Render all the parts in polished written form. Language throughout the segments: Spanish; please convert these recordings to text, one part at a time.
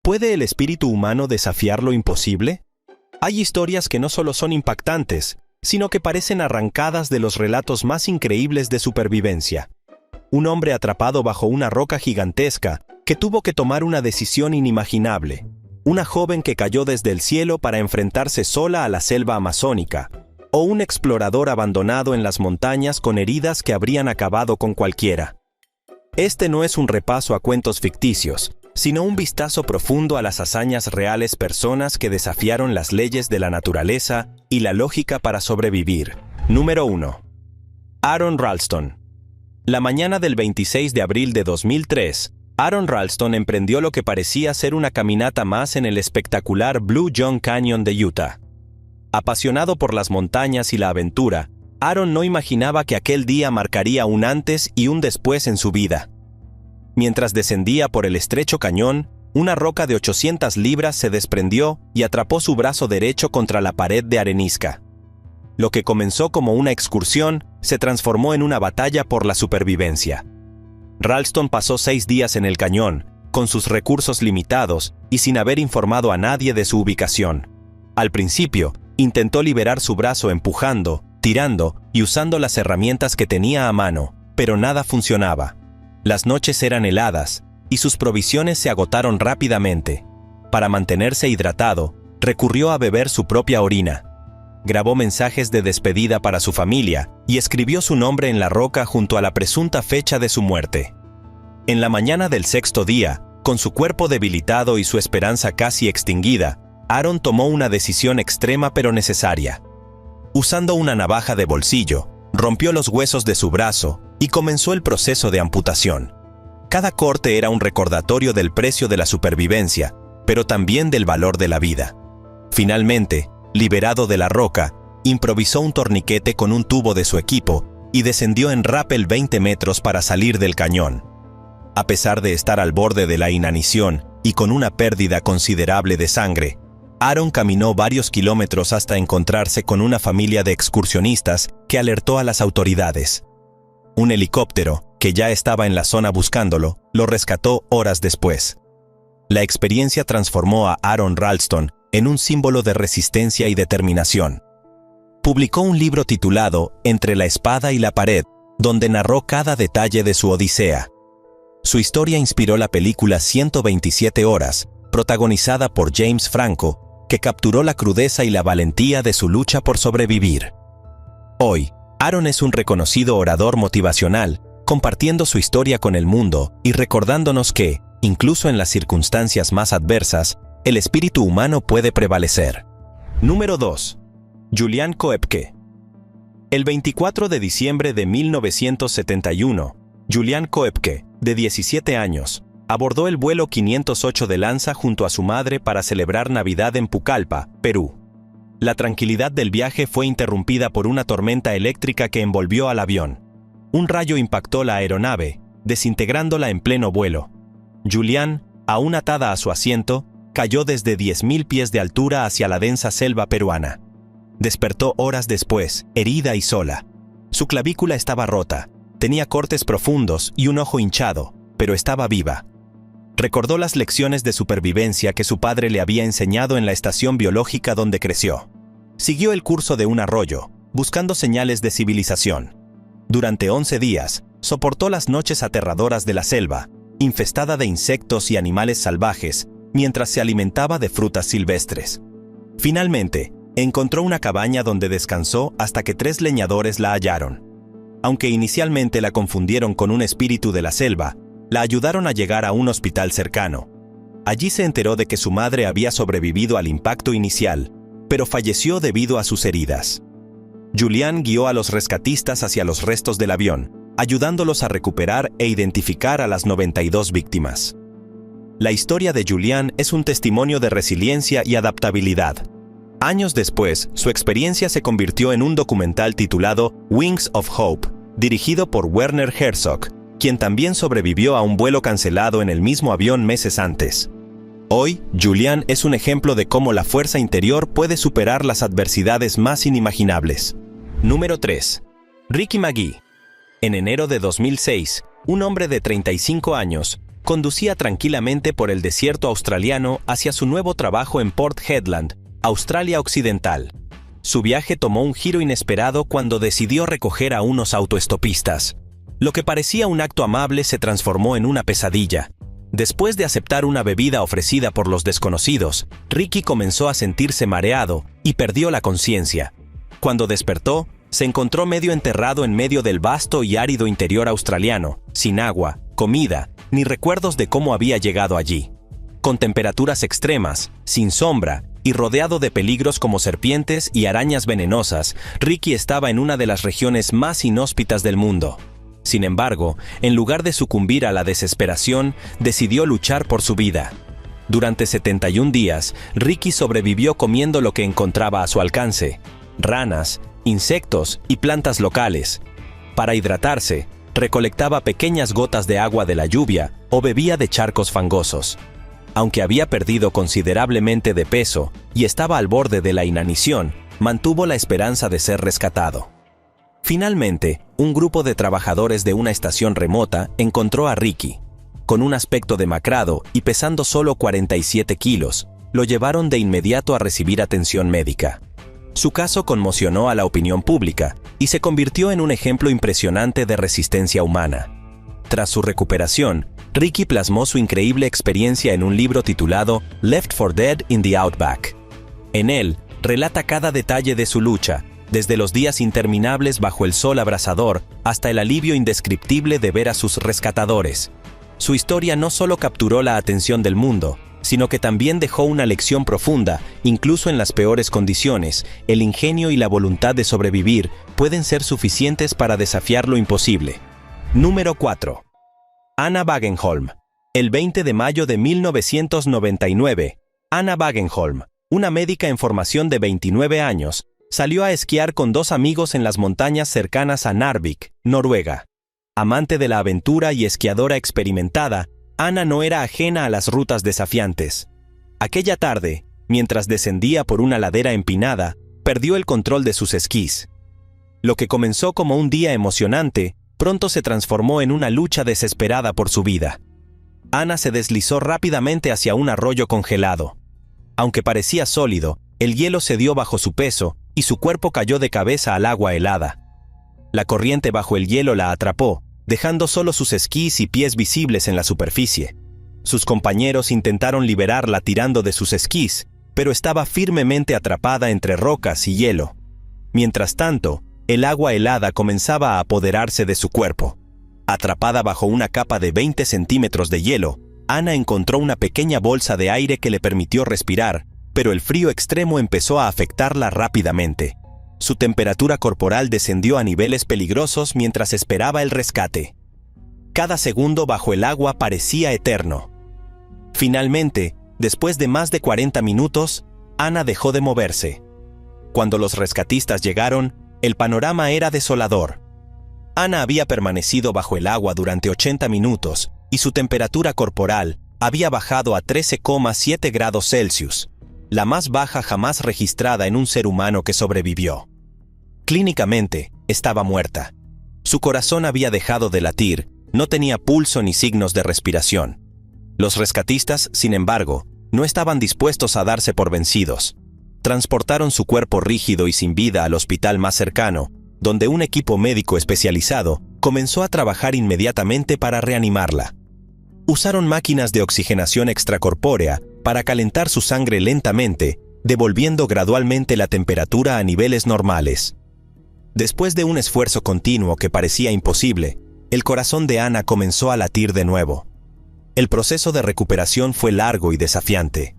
¿Puede el espíritu humano desafiar lo imposible? Hay historias que no solo son impactantes, sino que parecen arrancadas de los relatos más increíbles de supervivencia. Un hombre atrapado bajo una roca gigantesca que tuvo que tomar una decisión inimaginable. Una joven que cayó desde el cielo para enfrentarse sola a la selva amazónica. O un explorador abandonado en las montañas con heridas que habrían acabado con cualquiera. Este no es un repaso a cuentos ficticios, sino un vistazo profundo a las hazañas reales, personas que desafiaron las leyes de la naturaleza y la lógica para sobrevivir. Número 1. Aron Ralston. La mañana del 26 de abril de 2003, Aron Ralston emprendió lo que parecía ser una caminata más en el espectacular Blue John Canyon de Utah. Apasionado por las montañas y la aventura, Aron no imaginaba que aquel día marcaría un antes y un después en su vida. Mientras descendía por el estrecho cañón, una roca de 800 libras se desprendió y atrapó su brazo derecho contra la pared de arenisca. Lo que comenzó como una excursión se transformó en una batalla por la supervivencia. Ralston pasó 6 días en el cañón, con sus recursos limitados y sin haber informado a nadie de su ubicación. Al principio, intentó liberar su brazo empujando, tirando y usando las herramientas que tenía a mano, pero nada funcionaba. Las noches eran heladas y sus provisiones se agotaron rápidamente. Para mantenerse hidratado, recurrió a beber su propia orina. Grabó mensajes de despedida para su familia y escribió su nombre en la roca junto a la presunta fecha de su muerte. En la mañana del 6º día, con su cuerpo debilitado y su esperanza casi extinguida, Aron tomó una decisión extrema pero necesaria. Usando una navaja de bolsillo, rompió los huesos de su brazo y comenzó el proceso de amputación. Cada corte era un recordatorio del precio de la supervivencia, pero también del valor de la vida. Finalmente, liberado de la roca, improvisó un torniquete con un tubo de su equipo y descendió en rappel 20 metros para salir del cañón. A pesar de estar al borde de la inanición y con una pérdida considerable de sangre, Aron caminó varios kilómetros hasta encontrarse con una familia de excursionistas que alertó a las autoridades. Un helicóptero, que ya estaba en la zona buscándolo, lo rescató horas después. La experiencia transformó a Aron Ralston en un símbolo de resistencia y determinación. Publicó un libro titulado Entre la espada y la pared, donde narró cada detalle de su odisea. Su historia inspiró la película 127 horas, protagonizada por James Franco, que capturó la crudeza y la valentía de su lucha por sobrevivir. Hoy, Aron es un reconocido orador motivacional, compartiendo su historia con el mundo y recordándonos que, incluso en las circunstancias más adversas, el espíritu humano puede prevalecer. Número 2. Julian Koepke. El 24 de diciembre de 1971, Julian Koepke, de 17 años, abordó el vuelo 508 de Lanza junto a su madre para celebrar Navidad en Pucallpa, Perú. La tranquilidad del viaje fue interrumpida por una tormenta eléctrica que envolvió al avión. Un rayo impactó la aeronave, desintegrándola en pleno vuelo. Julian, aún atada a su asiento, cayó desde 10.000 pies de altura hacia la densa selva peruana. Despertó horas después, herida y sola. Su clavícula estaba rota, tenía cortes profundos y un ojo hinchado, pero estaba viva. Recordó las lecciones de supervivencia que su padre le había enseñado en la estación biológica donde creció. Siguió el curso de un arroyo, buscando señales de civilización. Durante 11 días, soportó las noches aterradoras de la selva, infestada de insectos y animales salvajes, mientras se alimentaba de frutas silvestres. Finalmente, encontró una cabaña donde descansó hasta que 3 leñadores la hallaron. Aunque inicialmente la confundieron con un espíritu de la selva, la ayudaron a llegar a un hospital cercano. Allí se enteró de que su madre había sobrevivido al impacto inicial, pero falleció debido a sus heridas. Julian guió a los rescatistas hacia los restos del avión, ayudándolos a recuperar e identificar a las 92 víctimas. La historia de Julian es un testimonio de resiliencia y adaptabilidad. Años después, su experiencia se convirtió en un documental titulado Wings of Hope, dirigido por Werner Herzog, quien también sobrevivió a un vuelo cancelado en el mismo avión meses antes. Hoy, Julian es un ejemplo de cómo la fuerza interior puede superar las adversidades más inimaginables. Número 3. Ricky McGee. En enero de 2006, un hombre de 35 años conducía tranquilamente por el desierto australiano hacia su nuevo trabajo en Port Hedland, Australia Occidental. Su viaje tomó un giro inesperado cuando decidió recoger a unos autoestopistas. Lo que parecía un acto amable se transformó en una pesadilla. Después de aceptar una bebida ofrecida por los desconocidos, Ricky comenzó a sentirse mareado y perdió la conciencia. Cuando despertó, se encontró medio enterrado en medio del vasto y árido interior australiano, sin agua, comida, ni recuerdos de cómo había llegado allí. Con temperaturas extremas, sin sombra y rodeado de peligros como serpientes y arañas venenosas, Ricky estaba en una de las regiones más inhóspitas del mundo. Sin embargo, en lugar de sucumbir a la desesperación, decidió luchar por su vida. Durante 71 días, Ricky sobrevivió comiendo lo que encontraba a su alcance: ranas, insectos y plantas locales. Para hidratarse, recolectaba pequeñas gotas de agua de la lluvia o bebía de charcos fangosos. Aunque había perdido considerablemente de peso y estaba al borde de la inanición, mantuvo la esperanza de ser rescatado. Finalmente, un grupo de trabajadores de una estación remota encontró a Ricky. Con un aspecto demacrado y pesando solo 47 kilos, lo llevaron de inmediato a recibir atención médica. Su caso conmocionó a la opinión pública y se convirtió en un ejemplo impresionante de resistencia humana. Tras su recuperación, Ricky plasmó su increíble experiencia en un libro titulado Left for Dead in the Outback. En él, relata cada detalle de su lucha, desde los días interminables bajo el sol abrasador hasta el alivio indescriptible de ver a sus rescatadores. Su historia no solo capturó la atención del mundo, sino que también dejó una lección profunda. Incluso en las peores condiciones, el ingenio y la voluntad de sobrevivir pueden ser suficientes para desafiar lo imposible. Número 4. Anna Wagenholm. El 20 de mayo de 1999, Anna Wagenholm, una médica en formación de 29 años, salió a esquiar con dos amigos en las montañas cercanas a Narvik, Noruega. Amante de la aventura y esquiadora experimentada, Anna no era ajena a las rutas desafiantes. Aquella tarde, mientras descendía por una ladera empinada, perdió el control de sus esquís. Lo que comenzó como un día emocionante, pronto se transformó en una lucha desesperada por su vida. Anna se deslizó rápidamente hacia un arroyo congelado. Aunque parecía sólido, el hielo cedió bajo su peso y su cuerpo cayó de cabeza al agua helada. La corriente bajo el hielo la atrapó, dejando solo sus esquís y pies visibles en la superficie. Sus compañeros intentaron liberarla tirando de sus esquís, pero estaba firmemente atrapada entre rocas y hielo. Mientras tanto, el agua helada comenzaba a apoderarse de su cuerpo. Atrapada bajo una capa de 20 centímetros de hielo, Anna encontró una pequeña bolsa de aire que le permitió respirar, pero el frío extremo empezó a afectarla rápidamente. Su temperatura corporal descendió a niveles peligrosos mientras esperaba el rescate. Cada segundo bajo el agua parecía eterno. Finalmente, después de más de 40 minutos, Anna dejó de moverse. Cuando los rescatistas llegaron, el panorama era desolador. Anna había permanecido bajo el agua durante 80 minutos y su temperatura corporal había bajado a 13,7 grados Celsius, la más baja jamás registrada en un ser humano que sobrevivió. Clínicamente, estaba muerta. Su corazón había dejado de latir, no tenía pulso ni signos de respiración. Los rescatistas, sin embargo, no estaban dispuestos a darse por vencidos. Transportaron su cuerpo rígido y sin vida al hospital más cercano, donde un equipo médico especializado comenzó a trabajar inmediatamente para reanimarla. Usaron máquinas de oxigenación extracorpórea para calentar su sangre lentamente, devolviendo gradualmente la temperatura a niveles normales. Después de un esfuerzo continuo que parecía imposible, el corazón de Anna comenzó a latir de nuevo. El proceso de recuperación fue largo y desafiante.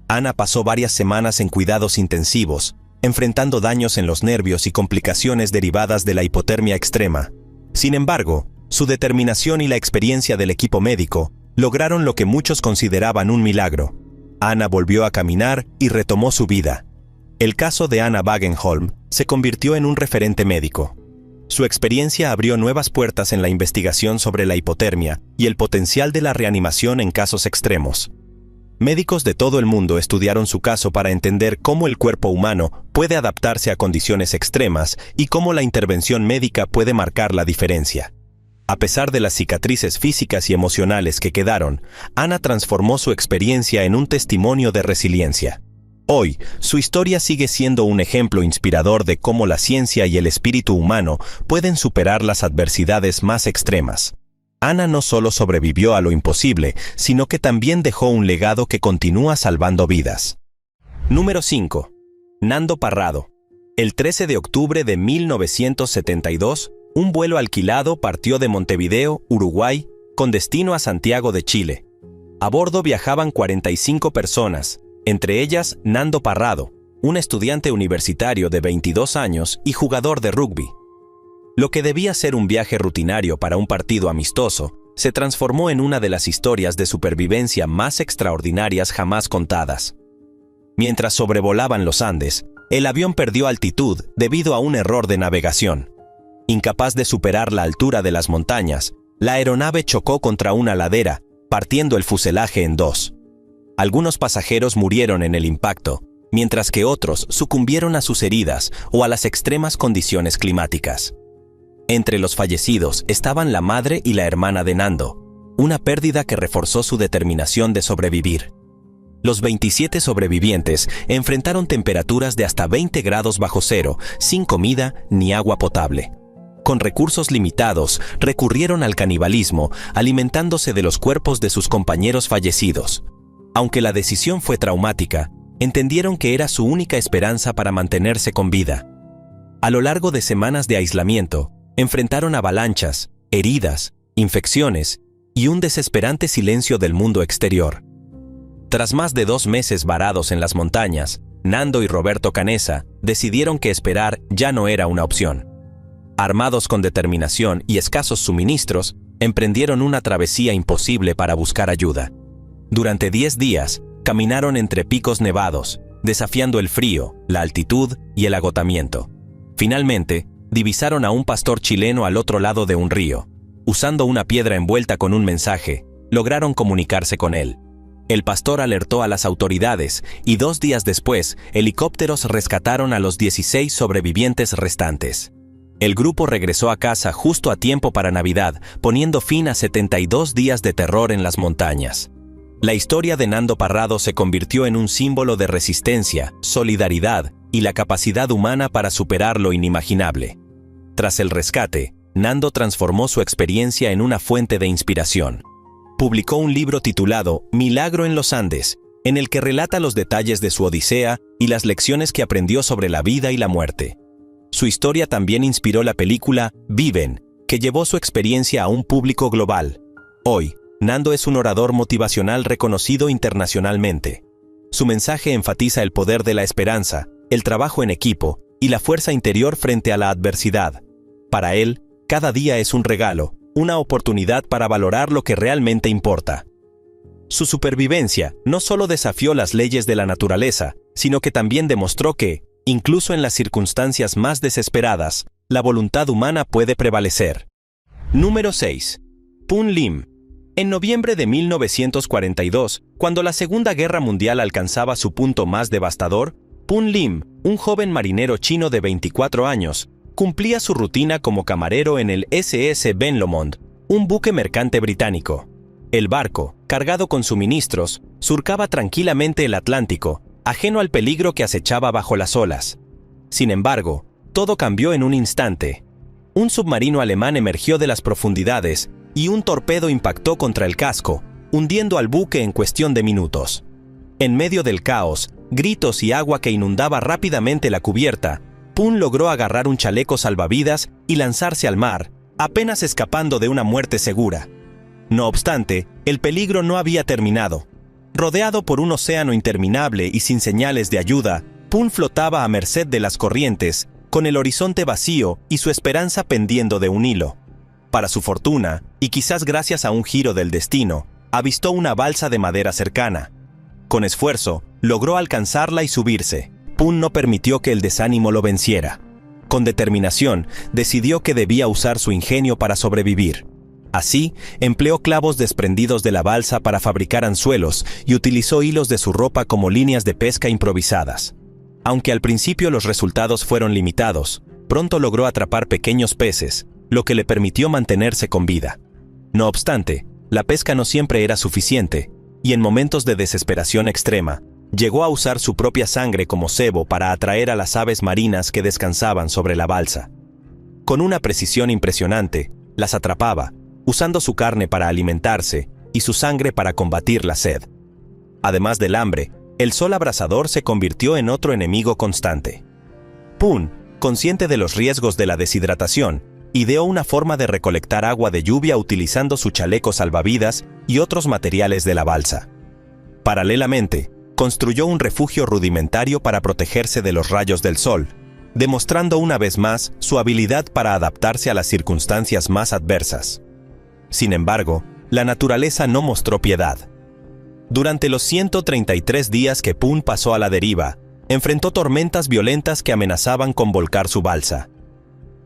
Anna pasó varias semanas en cuidados intensivos, enfrentando daños en los nervios y complicaciones derivadas de la hipotermia extrema. Sin embargo, su determinación y la experiencia del equipo médico lograron lo que muchos consideraban un milagro. Anna volvió a caminar y retomó su vida. El caso de Anna Wagenholm se convirtió en un referente médico. Su experiencia abrió nuevas puertas en la investigación sobre la hipotermia y el potencial de la reanimación en casos extremos. Médicos de todo el mundo estudiaron su caso para entender cómo el cuerpo humano puede adaptarse a condiciones extremas y cómo la intervención médica puede marcar la diferencia. A pesar de las cicatrices físicas y emocionales que quedaron, Ana transformó su experiencia en un testimonio de resiliencia. Hoy, su historia sigue siendo un ejemplo inspirador de cómo la ciencia y el espíritu humano pueden superar las adversidades más extremas. Ana no solo sobrevivió a lo imposible, sino que también dejó un legado que continúa salvando vidas. Número 5. Nando Parrado. El 13 de octubre de 1972, un vuelo alquilado partió de Montevideo, Uruguay, con destino a Santiago de Chile. A bordo viajaban 45 personas, entre ellas Nando Parrado, un estudiante universitario de 22 años y jugador de rugby. Lo que debía ser un viaje rutinario para un partido amistoso, se transformó en una de las historias de supervivencia más extraordinarias jamás contadas. Mientras sobrevolaban los Andes, el avión perdió altitud debido a un error de navegación. Incapaz de superar la altura de las montañas, la aeronave chocó contra una ladera, partiendo el fuselaje en dos. Algunos pasajeros murieron en el impacto, mientras que otros sucumbieron a sus heridas o a las extremas condiciones climáticas. Entre los fallecidos estaban la madre y la hermana de Nando, una pérdida que reforzó su determinación de sobrevivir. Los 27 sobrevivientes enfrentaron temperaturas de hasta 20 grados bajo cero, sin comida ni agua potable. Con recursos limitados, recurrieron al canibalismo, alimentándose de los cuerpos de sus compañeros fallecidos. Aunque la decisión fue traumática, entendieron que era su única esperanza para mantenerse con vida. A lo largo de semanas de aislamiento, enfrentaron avalanchas, heridas, infecciones y un desesperante silencio del mundo exterior. Tras más de 2 meses varados en las montañas, Nando y Roberto Canessa decidieron que esperar ya no era una opción. Armados con determinación y escasos suministros, emprendieron una travesía imposible para buscar ayuda. Durante 10 días, caminaron entre picos nevados, desafiando el frío, la altitud y el agotamiento. Finalmente, divisaron a un pastor chileno al otro lado de un río. Usando una piedra envuelta con un mensaje, lograron comunicarse con él. El pastor alertó a las autoridades y 2 días después, helicópteros rescataron a los 16 sobrevivientes restantes. El grupo regresó a casa justo a tiempo para Navidad, poniendo fin a 72 días de terror en las montañas. La historia de Nando Parrado se convirtió en un símbolo de resistencia, solidaridad y la capacidad humana para superar lo inimaginable. Tras el rescate, Nando transformó su experiencia en una fuente de inspiración. Publicó un libro titulado Milagro en los Andes, en el que relata los detalles de su odisea y las lecciones que aprendió sobre la vida y la muerte. Su historia también inspiró la película Viven, que llevó su experiencia a un público global. Hoy, Nando es un orador motivacional reconocido internacionalmente. Su mensaje enfatiza el poder de la esperanza, el trabajo en equipo y la fuerza interior frente a la adversidad. Para él, cada día es un regalo, una oportunidad para valorar lo que realmente importa. Su supervivencia no solo desafió las leyes de la naturaleza, sino que también demostró que, incluso en las circunstancias más desesperadas, la voluntad humana puede prevalecer. Número 6. Pun Lim. En noviembre de 1942, cuando la Segunda Guerra Mundial alcanzaba su punto más devastador, Pun Lim, un joven marinero chino de 24 años, cumplía su rutina como camarero en el SS Ben Lomond, un buque mercante británico. El barco, cargado con suministros, surcaba tranquilamente el Atlántico, ajeno al peligro que acechaba bajo las olas. Sin embargo, todo cambió en un instante. Un submarino alemán emergió de las profundidades y un torpedo impactó contra el casco, hundiendo al buque en cuestión de minutos. En medio del caos, gritos y agua que inundaba rápidamente la cubierta, Pun logró agarrar un chaleco salvavidas y lanzarse al mar, apenas escapando de una muerte segura. No obstante, el peligro no había terminado. Rodeado por un océano interminable y sin señales de ayuda, Pun flotaba a merced de las corrientes, con el horizonte vacío y su esperanza pendiendo de un hilo. Para su fortuna, y quizás gracias a un giro del destino, avistó una balsa de madera cercana. Con esfuerzo, logró alcanzarla y subirse. Pun no permitió que el desánimo lo venciera. Con determinación, decidió que debía usar su ingenio para sobrevivir. Así, empleó clavos desprendidos de la balsa para fabricar anzuelos y utilizó hilos de su ropa como líneas de pesca improvisadas. Aunque al principio los resultados fueron limitados, pronto logró atrapar pequeños peces, lo que le permitió mantenerse con vida. No obstante, la pesca no siempre era suficiente, y en momentos de desesperación extrema, llegó a usar su propia sangre como cebo para atraer a las aves marinas que descansaban sobre la balsa. Con una precisión impresionante, las atrapaba, usando su carne para alimentarse y su sangre para combatir la sed. Además del hambre, el sol abrasador se convirtió en otro enemigo constante. Poon, consciente de los riesgos de la deshidratación, ideó una forma de recolectar agua de lluvia utilizando su chaleco salvavidas y otros materiales de la balsa. Paralelamente, construyó un refugio rudimentario para protegerse de los rayos del sol, demostrando una vez más su habilidad para adaptarse a las circunstancias más adversas. Sin embargo, la naturaleza no mostró piedad. Durante los 133 días que Poon pasó a la deriva, enfrentó tormentas violentas que amenazaban con volcar su balsa.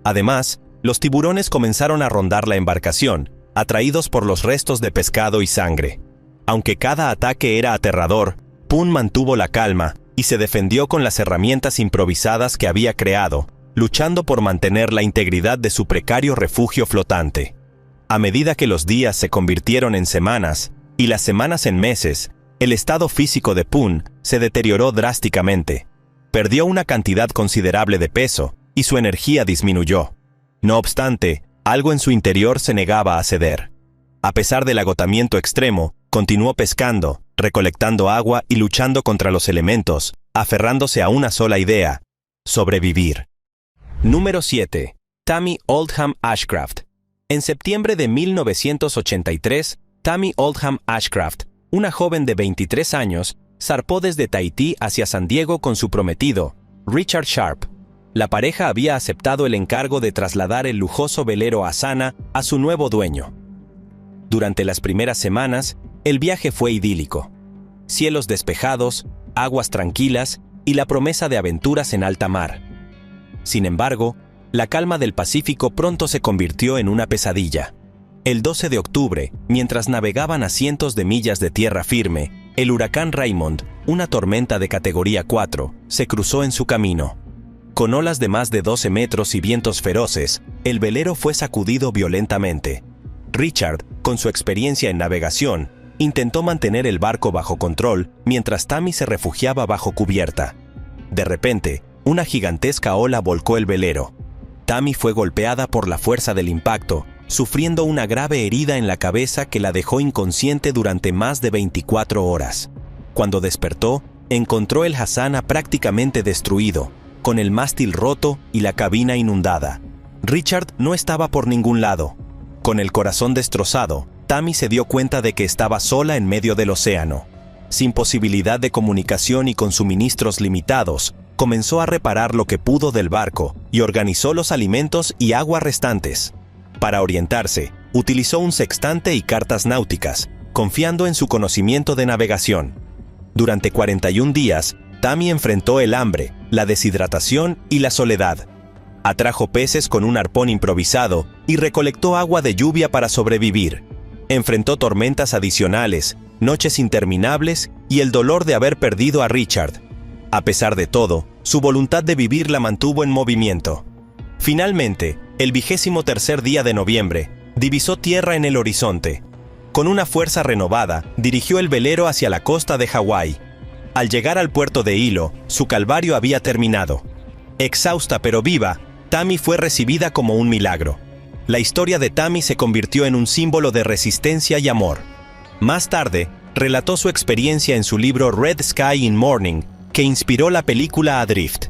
Además, los tiburones comenzaron a rondar la embarcación, atraídos por los restos de pescado y sangre. Aunque cada ataque era aterrador, Poon mantuvo la calma y se defendió con las herramientas improvisadas que había creado, luchando por mantener la integridad de su precario refugio flotante. A medida que los días se convirtieron en semanas y las semanas en meses, el estado físico de Poon se deterioró drásticamente. Perdió una cantidad considerable de peso y su energía disminuyó. No obstante, algo en su interior se negaba a ceder. A pesar del agotamiento extremo, continuó pescando, recolectando agua y luchando contra los elementos, aferrándose a una sola idea: sobrevivir. Número 7. Tammy Oldham Ashcraft. En septiembre de 1983, Tammy Oldham Ashcraft, una joven de 23 años, zarpó desde Tahití hacia San Diego con su prometido, Richard Sharp. La pareja había aceptado el encargo de trasladar el lujoso velero Asana a su nuevo dueño. Durante las primeras semanas, el viaje fue idílico. Cielos despejados, aguas tranquilas y la promesa de aventuras en alta mar. Sin embargo, la calma del Pacífico pronto se convirtió en una pesadilla. El 12 de octubre, mientras navegaban a cientos de millas de tierra firme, el huracán Raymond, una tormenta de categoría 4, se cruzó en su camino. Con olas de más de 12 metros y vientos feroces, el velero fue sacudido violentamente. Richard, con su experiencia en navegación, intentó mantener el barco bajo control mientras Tammy se refugiaba bajo cubierta. De repente, una gigantesca ola volcó el velero. Tammy fue golpeada por la fuerza del impacto, sufriendo una grave herida en la cabeza que la dejó inconsciente durante más de 24 horas. Cuando despertó, encontró el Hasana prácticamente destruido, con el mástil roto y la cabina inundada. Richard no estaba por ningún lado. Con el corazón destrozado, Tammy se dio cuenta de que estaba sola en medio del océano. Sin posibilidad de comunicación y con suministros limitados, comenzó a reparar lo que pudo del barco y organizó los alimentos y agua restantes. Para orientarse, utilizó un sextante y cartas náuticas, confiando en su conocimiento de navegación. Durante 41 días, Tammy enfrentó el hambre, la deshidratación y la soledad. Atrajo peces con un arpón improvisado y recolectó agua de lluvia para sobrevivir. Enfrentó tormentas adicionales, noches interminables y el dolor de haber perdido a Richard. A pesar de todo, su voluntad de vivir la mantuvo en movimiento. Finalmente, el 23º día de noviembre, divisó tierra en el horizonte. Con una fuerza renovada, dirigió el velero hacia la costa de Hawái. Al llegar al puerto de Hilo, su calvario había terminado. Exhausta pero viva, Tammy fue recibida como un milagro. La historia de Tammy se convirtió en un símbolo de resistencia y amor. Más tarde, relató su experiencia en su libro Red Sky in Morning, que inspiró la película Adrift.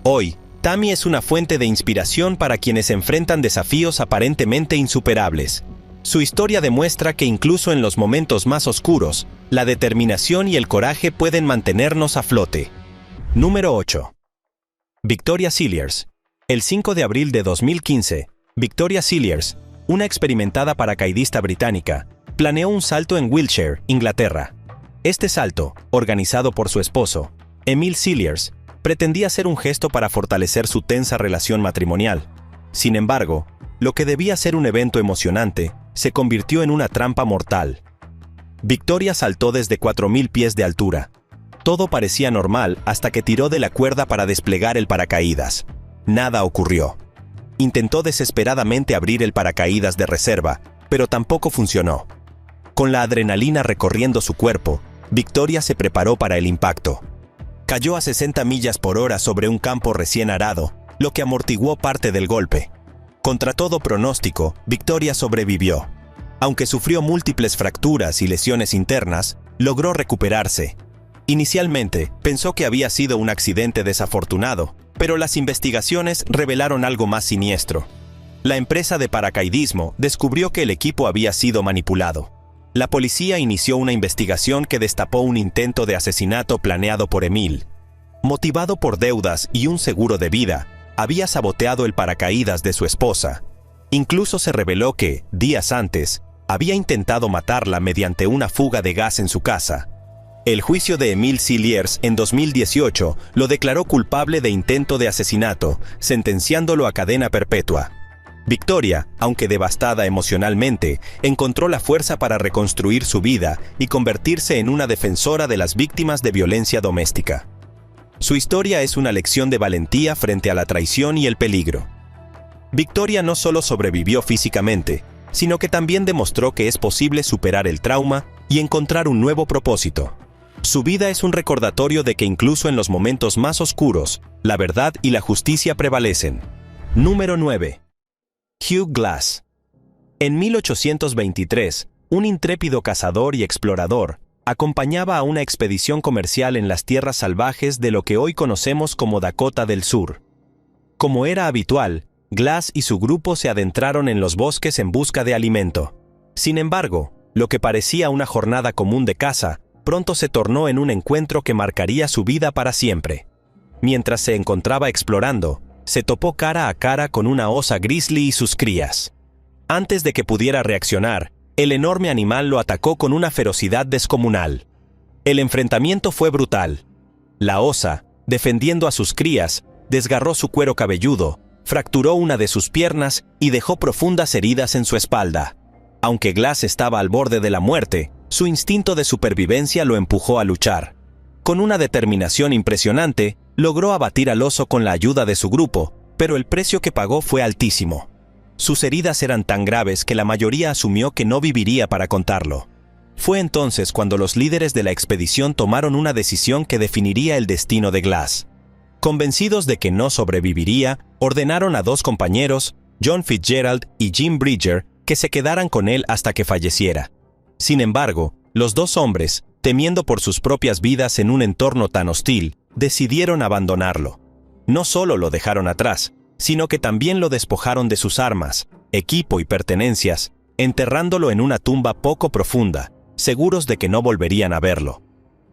Hoy, Tammy es una fuente de inspiración para quienes enfrentan desafíos aparentemente insuperables. Su historia demuestra que incluso en los momentos más oscuros, la determinación y el coraje pueden mantenernos a flote. Número 8. Victoria Cilliers. El 5 de abril de 2015, Victoria Cilliers, una experimentada paracaidista británica, planeó un salto en Wiltshire, Inglaterra. Este salto, organizado por su esposo, Emil Cilliers, pretendía ser un gesto para fortalecer su tensa relación matrimonial. Sin embargo, lo que debía ser un evento emocionante, se convirtió en una trampa mortal. Victoria saltó desde 4.000 pies de altura. Todo parecía normal hasta que tiró de la cuerda para desplegar el paracaídas. Nada ocurrió. Intentó desesperadamente abrir el paracaídas de reserva, pero tampoco funcionó. Con la adrenalina recorriendo su cuerpo, Victoria se preparó para el impacto. Cayó a 60 millas por hora sobre un campo recién arado, lo que amortiguó parte del golpe. Contra todo pronóstico, Victoria sobrevivió. Aunque sufrió múltiples fracturas y lesiones internas, logró recuperarse. Inicialmente, pensó que había sido un accidente desafortunado, pero las investigaciones revelaron algo más siniestro. La empresa de paracaidismo descubrió que el equipo había sido manipulado. La policía inició una investigación que destapó un intento de asesinato planeado por Emil. Motivado por deudas y un seguro de vida, había saboteado el paracaídas de su esposa. Incluso se reveló que, días antes, había intentado matarla mediante una fuga de gas en su casa. El juicio de Emil Cilliers en 2018 lo declaró culpable de intento de asesinato, sentenciándolo a cadena perpetua. Victoria, aunque devastada emocionalmente, encontró la fuerza para reconstruir su vida y convertirse en una defensora de las víctimas de violencia doméstica. Su historia es una lección de valentía frente a la traición y el peligro. Victoria no solo sobrevivió físicamente, sino que también demostró que es posible superar el trauma y encontrar un nuevo propósito. Su vida es un recordatorio de que incluso en los momentos más oscuros, la verdad y la justicia prevalecen. Número 9. Hugh Glass. En 1823, un intrépido cazador y explorador acompañaba a una expedición comercial en las tierras salvajes de lo que hoy conocemos como Dakota del Sur. Como era habitual, Glass y su grupo se adentraron en los bosques en busca de alimento. Sin embargo, lo que parecía una jornada común de caza, pronto se tornó en un encuentro que marcaría su vida para siempre. Mientras se encontraba explorando, se topó cara a cara con una osa grizzly y sus crías. Antes de que pudiera reaccionar, el enorme animal lo atacó con una ferocidad descomunal. El enfrentamiento fue brutal. La osa, defendiendo a sus crías, desgarró su cuero cabelludo, fracturó una de sus piernas y dejó profundas heridas en su espalda. Aunque Glass estaba al borde de la muerte, su instinto de supervivencia lo empujó a luchar. Con una determinación impresionante, logró abatir al oso con la ayuda de su grupo, pero el precio que pagó fue altísimo. Sus heridas eran tan graves que la mayoría asumió que no viviría para contarlo. Fue entonces cuando los líderes de la expedición tomaron una decisión que definiría el destino de Glass. Convencidos de que no sobreviviría, ordenaron a dos compañeros, John Fitzgerald y Jim Bridger, que se quedaran con él hasta que falleciera. Sin embargo, los dos hombres, temiendo por sus propias vidas en un entorno tan hostil, decidieron abandonarlo. No solo lo dejaron atrás, sino que también lo despojaron de sus armas, equipo y pertenencias, enterrándolo en una tumba poco profunda, seguros de que no volverían a verlo.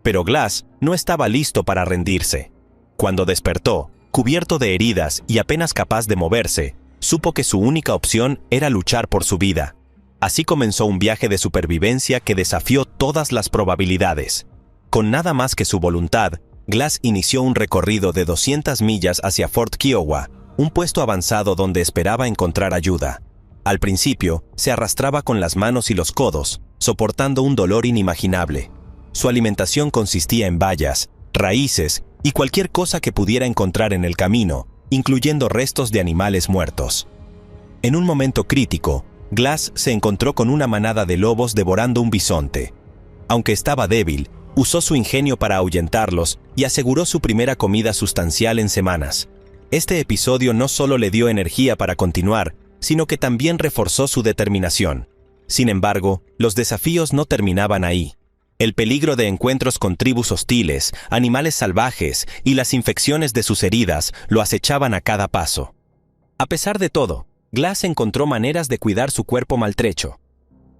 Pero Glass no estaba listo para rendirse. Cuando despertó, cubierto de heridas y apenas capaz de moverse, supo que su única opción era luchar por su vida. Así comenzó un viaje de supervivencia que desafió todas las probabilidades. Con nada más que su voluntad, Glass inició un recorrido de 200 millas hacia Fort Kiowa, un puesto avanzado donde esperaba encontrar ayuda. Al principio, se arrastraba con las manos y los codos, soportando un dolor inimaginable. Su alimentación consistía en bayas, raíces y cualquier cosa que pudiera encontrar en el camino, incluyendo restos de animales muertos. En un momento crítico, Glass se encontró con una manada de lobos devorando un bisonte. Aunque estaba débil, usó su ingenio para ahuyentarlos y aseguró su primera comida sustancial en semanas. Este episodio no solo le dio energía para continuar, sino que también reforzó su determinación. Sin embargo, los desafíos no terminaban ahí. El peligro de encuentros con tribus hostiles, animales salvajes y las infecciones de sus heridas lo acechaban a cada paso. A pesar de todo, Glass encontró maneras de cuidar su cuerpo maltrecho.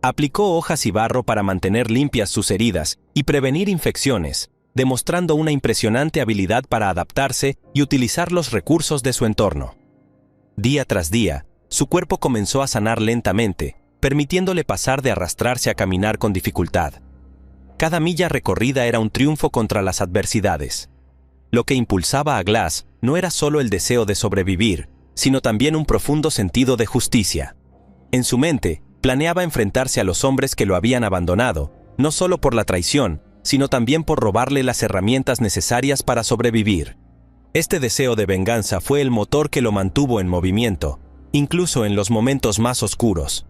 Aplicó hojas y barro para mantener limpias sus heridas y prevenir infecciones, demostrando una impresionante habilidad para adaptarse y utilizar los recursos de su entorno. Día tras día, su cuerpo comenzó a sanar lentamente, permitiéndole pasar de arrastrarse a caminar con dificultad. Cada milla recorrida era un triunfo contra las adversidades. Lo que impulsaba a Glass no era solo el deseo de sobrevivir, sino también un profundo sentido de justicia. En su mente, planeaba enfrentarse a los hombres que lo habían abandonado, no solo por la traición, sino también por robarle las herramientas necesarias para sobrevivir. Este deseo de venganza fue el motor que lo mantuvo en movimiento, incluso en los momentos más oscuros.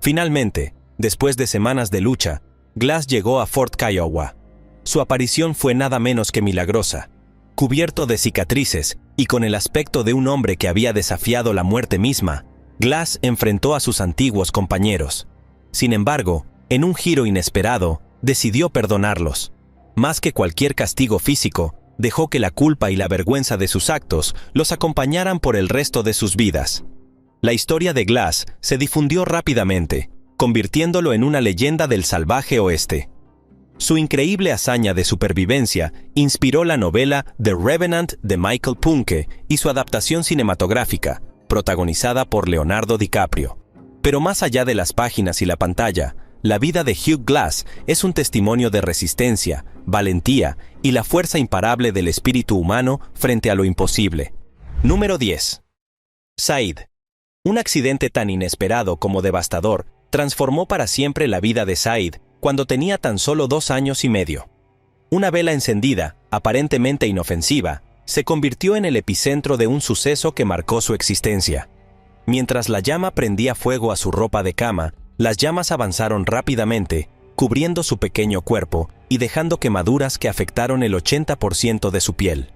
Finalmente, después de semanas de lucha, Glass llegó a Fort Kiowa. Su aparición fue nada menos que milagrosa. Cubierto de cicatrices y con el aspecto de un hombre que había desafiado la muerte misma, Glass enfrentó a sus antiguos compañeros. Sin embargo, en un giro inesperado, decidió perdonarlos. Más que cualquier castigo físico, dejó que la culpa y la vergüenza de sus actos los acompañaran por el resto de sus vidas. La historia de Glass se difundió rápidamente, convirtiéndolo en una leyenda del salvaje oeste. Su increíble hazaña de supervivencia inspiró la novela The Revenant de Michael Punke y su adaptación cinematográfica, protagonizada por Leonardo DiCaprio. Pero más allá de las páginas y la pantalla, la vida de Hugh Glass es un testimonio de resistencia, valentía y la fuerza imparable del espíritu humano frente a lo imposible. Número 10. Said. Un accidente tan inesperado como devastador transformó para siempre la vida de Said cuando tenía tan solo 2 años y medio. Una vela encendida, aparentemente inofensiva, se convirtió en el epicentro de un suceso que marcó su existencia. Mientras la llama prendía fuego a su ropa de cama, las llamas avanzaron rápidamente, cubriendo su pequeño cuerpo y dejando quemaduras que afectaron el 80% de su piel.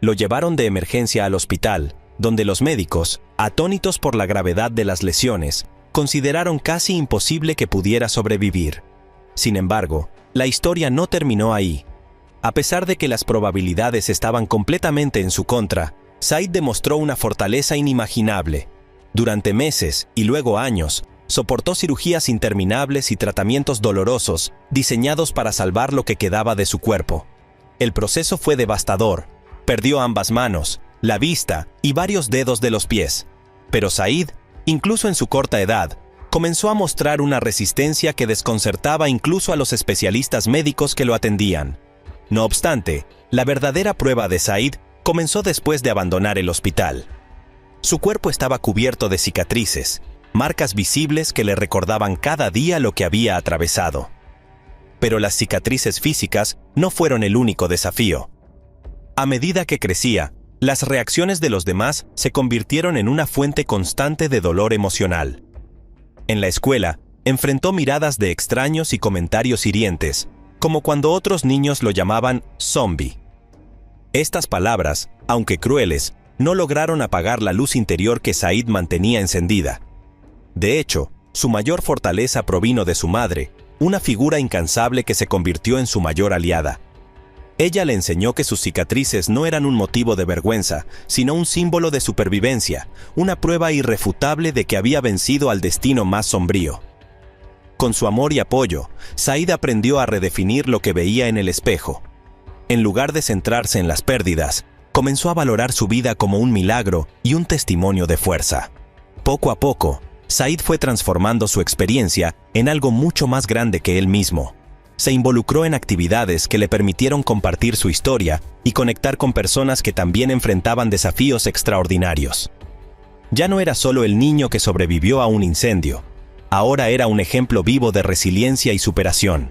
Lo llevaron de emergencia al hospital, donde los médicos, atónitos por la gravedad de las lesiones, consideraron casi imposible que pudiera sobrevivir. Sin embargo, la historia no terminó ahí. A pesar de que las probabilidades estaban completamente en su contra, Said demostró una fortaleza inimaginable. Durante meses y luego años, soportó cirugías interminables y tratamientos dolorosos diseñados para salvar lo que quedaba de su cuerpo. El proceso fue devastador. Perdió ambas manos, la vista y varios dedos de los pies. Pero Said, incluso en su corta edad, comenzó a mostrar una resistencia que desconcertaba incluso a los especialistas médicos que lo atendían. No obstante, la verdadera prueba de Said comenzó después de abandonar el hospital. Su cuerpo estaba cubierto de cicatrices, marcas visibles que le recordaban cada día lo que había atravesado. Pero las cicatrices físicas no fueron el único desafío. A medida que crecía, las reacciones de los demás se convirtieron en una fuente constante de dolor emocional. En la escuela, enfrentó miradas de extraños y comentarios hirientes, como cuando otros niños lo llamaban zombie. Estas palabras, aunque crueles, no lograron apagar la luz interior que Said mantenía encendida. De hecho, su mayor fortaleza provino de su madre, una figura incansable que se convirtió en su mayor aliada. Ella le enseñó que sus cicatrices no eran un motivo de vergüenza, sino un símbolo de supervivencia, una prueba irrefutable de que había vencido al destino más sombrío. Con su amor y apoyo, Said aprendió a redefinir lo que veía en el espejo. En lugar de centrarse en las pérdidas, comenzó a valorar su vida como un milagro y un testimonio de fuerza. Poco a poco, Said fue transformando su experiencia en algo mucho más grande que él mismo. Se involucró en actividades que le permitieron compartir su historia y conectar con personas que también enfrentaban desafíos extraordinarios. Ya no era solo el niño que sobrevivió a un incendio, ahora era un ejemplo vivo de resiliencia y superación.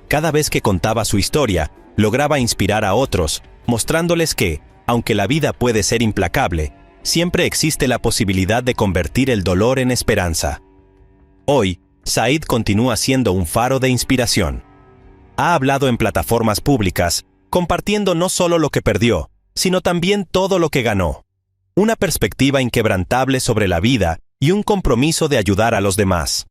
Cada vez que contaba su historia, lograba inspirar a otros, mostrándoles que, aunque la vida puede ser implacable, siempre existe la posibilidad de convertir el dolor en esperanza. Hoy, Said continúa siendo un faro de inspiración. Ha hablado en plataformas públicas, compartiendo no solo lo que perdió, sino también todo lo que ganó. Una perspectiva inquebrantable sobre la vida y un compromiso de ayudar a los demás.